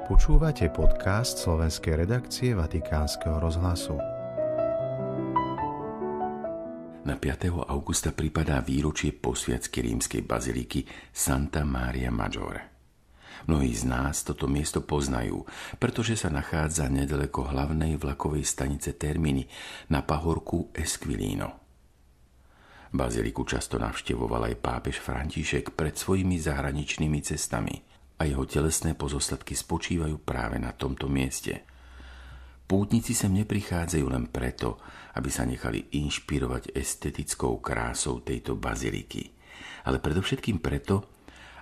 Počúvate podcast slovenskej redakcie Vatikánskeho rozhlasu. Na 5. augusta pripadá výročie posviacky rímskej baziliky Santa Maria Maggiore. Mnohí z nás toto miesto poznajú, pretože sa nachádza nedaleko hlavnej vlakovej stanice Termini na pahorku Esquilino. Baziliku často navštevoval aj pápež František pred svojimi zahraničnými cestami a jeho telesné pozostatky spočívajú práve na tomto mieste. Pútnici sem neprichádzajú len preto, aby sa nechali inšpirovať estetickou krásou tejto baziliky, ale predovšetkým preto,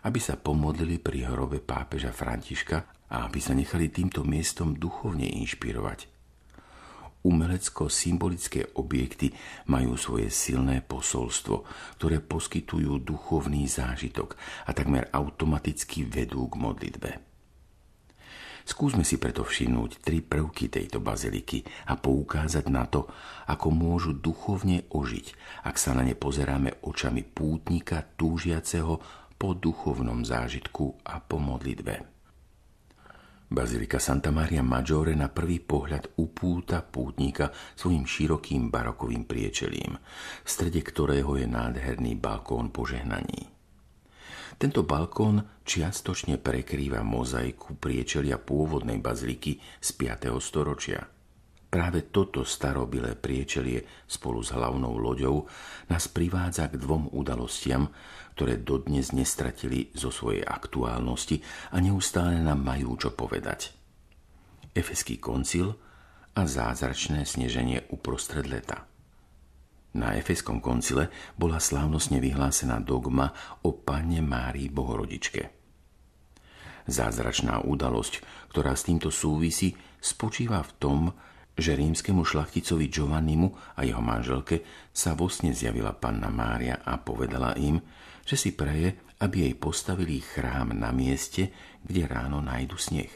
aby sa pomodlili pri hrobe pápeža Františka a aby sa nechali týmto miestom duchovne inšpirovať. Umelecko-symbolické objekty majú svoje silné posolstvo, ktoré poskytujú duchovný zážitok a takmer automaticky vedú k modlitbe. Skúsme si preto všimnúť 3 prvky tejto baziliky a poukázať na to, ako môžu duchovne ožiť, ak sa na ne pozeráme očami pútnika túžiaceho po duchovnom zážitku a po modlitbe. Bazilika Santa Maria Maggiore na prvý pohľad upúta pútnika svojim širokým barokovým priečelím, v strede ktorého je nádherný balkón požehnaní. Tento balkón čiastočne prekrýva mozaiku priečelia pôvodnej baziliky z 5. storočia. Práve toto starobilé priečelie spolu s hlavnou loďou nás privádza k 2 udalostiam, ktoré dodnes nestratili zo svojej aktuálnosti a neustále nám majú čo povedať. Efeský koncil a zázračné sneženie uprostred leta. Na Efeskom koncile bola slávnostne vyhlásená dogma o Panne Márii Bohorodičke. Zázračná udalosť, ktorá s týmto súvisí, spočíva v tom, že rímskemu šlachticovi Giovannimu a jeho manželke sa vo sne zjavila Panna Mária a povedala im, že si praje, aby jej postavili chrám na mieste, kde ráno nájdu sneh.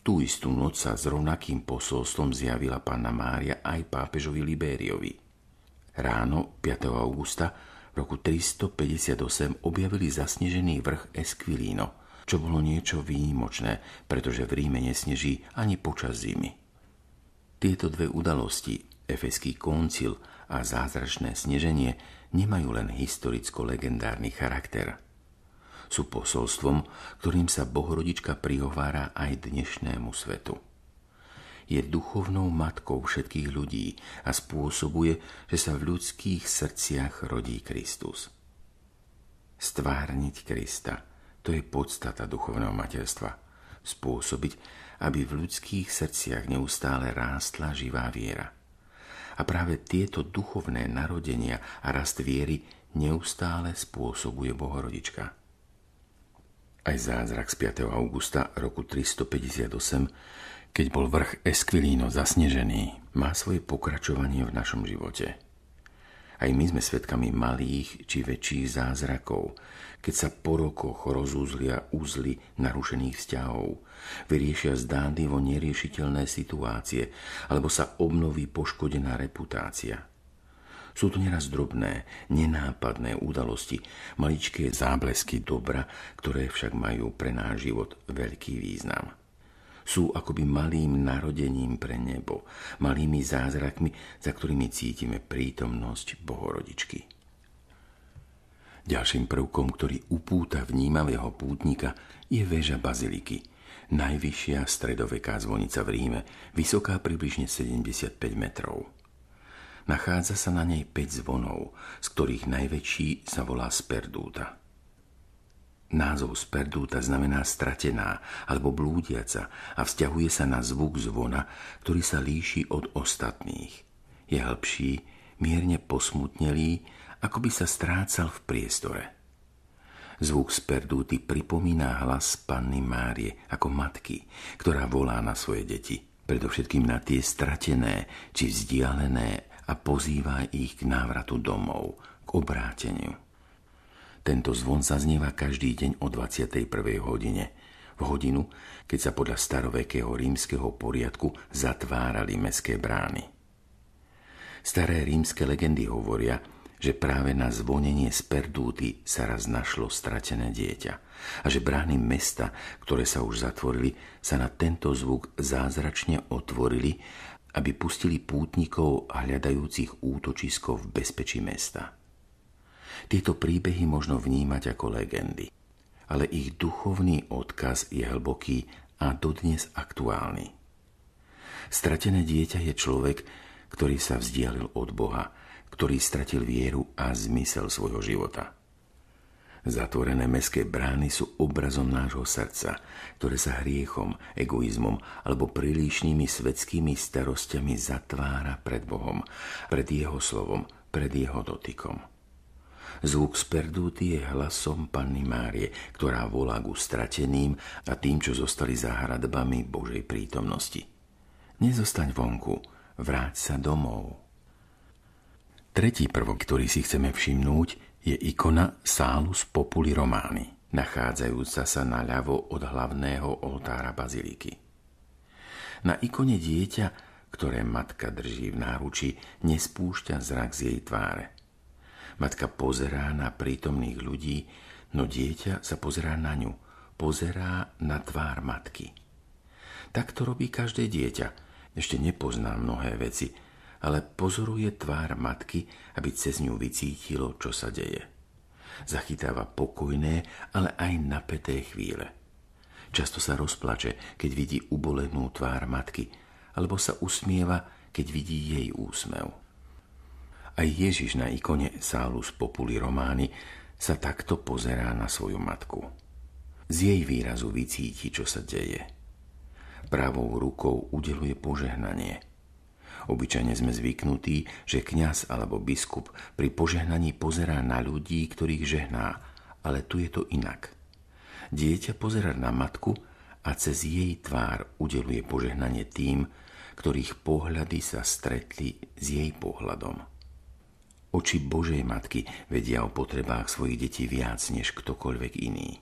Tú istú noc sa s rovnakým posolstvom zjavila Panna Mária aj pápežovi Liberiovi. Ráno 5. augusta roku 358 objavili zasnežený vrch Esquilino, čo bolo niečo výnimočné, pretože v Ríme nesneží ani počas zimy. Tieto 2 udalosti, Efeský koncil a zázračné sneženie, nemajú len historicko-legendárny charakter. Sú posolstvom, ktorým sa Bohorodička prihovára aj dnešnému svetu. Je duchovnou matkou všetkých ľudí a spôsobuje, že sa v ľudských srdciach rodí Kristus. Stvárniť Krista, to je podstata duchovného materstva. Spôsobiť, aby v ľudských srdciach neustále rástla živá viera. A práve tieto duchovné narodenia a rast viery neustále spôsobuje Bohorodička. Aj zázrak z 5. augusta roku 358, keď bol vrch Esquilino zasnežený, má svoje pokračovanie v našom živote. Aj my sme svedkami malých či väčších zázrakov, keď sa po rokoch rozúzlia uzly narušených vzťahov, vyriešia zdánlivo neriešiteľné situácie alebo sa obnoví poškodená reputácia. Sú to neraz drobné, nenápadné udalosti, maličké záblesky dobra, ktoré však majú pre náš život veľký význam. Sú akoby malým narodením pre nebo, malými zázrakmi, za ktorými cítime prítomnosť Bohorodičky. Ďalším prvkom, ktorý upúta vnímavého pútnika, je väža baziliky, najvyššia stredoveká zvonica v Ríme, vysoká približne 75 metrov. Nachádza sa na nej 5 zvonov, z ktorých najväčší sa volá Sperduta. Názov Sperduta znamená stratená alebo blúdiaca a vzťahuje sa na zvuk zvona, ktorý sa líši od ostatných. Je hĺbší, mierne posmutnelý, ako by sa strácal v priestore. Zvuk Sperduty pripomína hlas Panny Márie ako matky, ktorá volá na svoje deti, predovšetkým na tie stratené či vzdialené a pozýva ich k návratu domov, k obráteniu. Tento zvon zaznieva každý deň o 21. hodine, v hodinu, keď sa podľa starovekého rímskeho poriadku zatvárali mestské brány. Staré rímske legendy hovoria, že práve na zvonenie z Perdúty sa raz našlo stratené dieťa a že brány mesta, ktoré sa už zatvorili, sa na tento zvuk zázračne otvorili, aby pustili pútnikov hľadajúcich útočisko v bezpečí mesta. Tieto príbehy možno vnímať ako legendy, ale ich duchovný odkaz je hlboký a dodnes aktuálny. Stratené dieťa je človek, ktorý sa vzdialil od Boha, ktorý stratil vieru a zmysel svojho života. Zatvorené mestské brány sú obrazom nášho srdca, ktoré sa hriechom, egoizmom alebo prílišnými svetskými starostiami zatvára pred Bohom, pred jeho slovom, pred jeho dotykom. Zvuk z Perdúty je hlasom Panny Márie, ktorá volá ku strateným a tým, čo zostali za hradbami Božej prítomnosti. Nezostaň vonku, vráť sa domov. Tretí prvok, ktorý si chceme všimnúť, je ikona Salus Populi Romani, nachádzajúca sa naľavo od hlavného oltára baziliky. Na ikone dieťa, ktoré matka drží v náruči, nespúšťa zrak z jej tváre. Matka pozerá na prítomných ľudí, no dieťa sa pozerá na ňu, pozerá na tvár matky. Tak to robí každé dieťa. Ešte nepozná mnohé veci, ale pozoruje tvár matky, aby cez ňu vycítilo, čo sa deje. Zachytáva pokojné, ale aj napäté chvíle. Často sa rozplače, keď vidí ubolenú tvár matky, alebo sa usmieva, keď vidí jej úsmev. Aj Ježiš na ikone Salus Populi Romani sa takto pozerá na svoju matku. Z jej výrazu vycíti, čo sa deje. Pravou rukou udeluje požehnanie. Obyčajne sme zvyknutí, že kňaz alebo biskup pri požehnaní pozerá na ľudí, ktorých žehná, ale tu je to inak. Dieťa pozerá na matku a cez jej tvár udeluje požehnanie tým, ktorých pohľady sa stretli s jej pohľadom. Oči Božej matky vedia o potrebách svojich detí viac než ktokoľvek iný.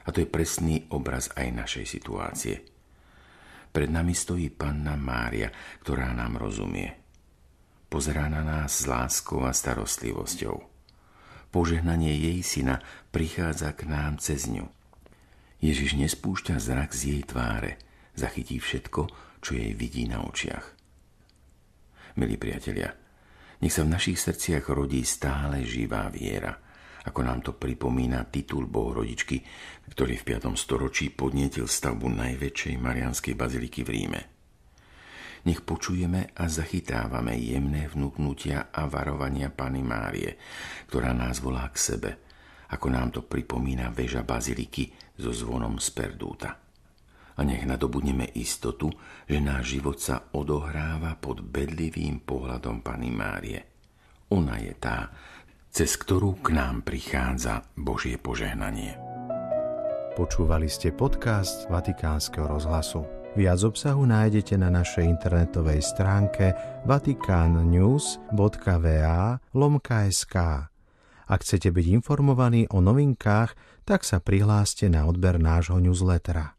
A to je presný obraz aj našej situácie. Pred nami stojí Panna Mária, ktorá nám rozumie. Pozerá na nás s láskou a starostlivosťou. Požehnanie jej syna prichádza k nám cez ňu. Ježiš nespúšťa zrak z jej tváre, zachytí všetko, čo jej vidí na očiach. Milí priatelia, nech sa v našich srdciach rodí stále živá viera, ako nám to pripomína titul Bohorodičky, ktorý v 5. storočí podnietil stavbu najväčšej mariánskej baziliky v Ríme. Nech počujeme a zachytávame jemné vnúknutia a varovania Panny Márie, ktorá nás volá k sebe, ako nám to pripomína väža baziliky so zvonom z Perdúta. A nech nadobudneme istotu, že náš život sa odohráva pod bedlivým pohľadom Panny Márie. Ona je tá, cez ktorú k nám prichádza Božie požehnanie. Počúvali ste podcast Vatikánskeho rozhlasu. Viac obsahu nájdete na našej internetovej stránke vaticannews.va/sk. Ak chcete byť informovaní o novinkách, tak sa prihláste na odber nášho newslettera.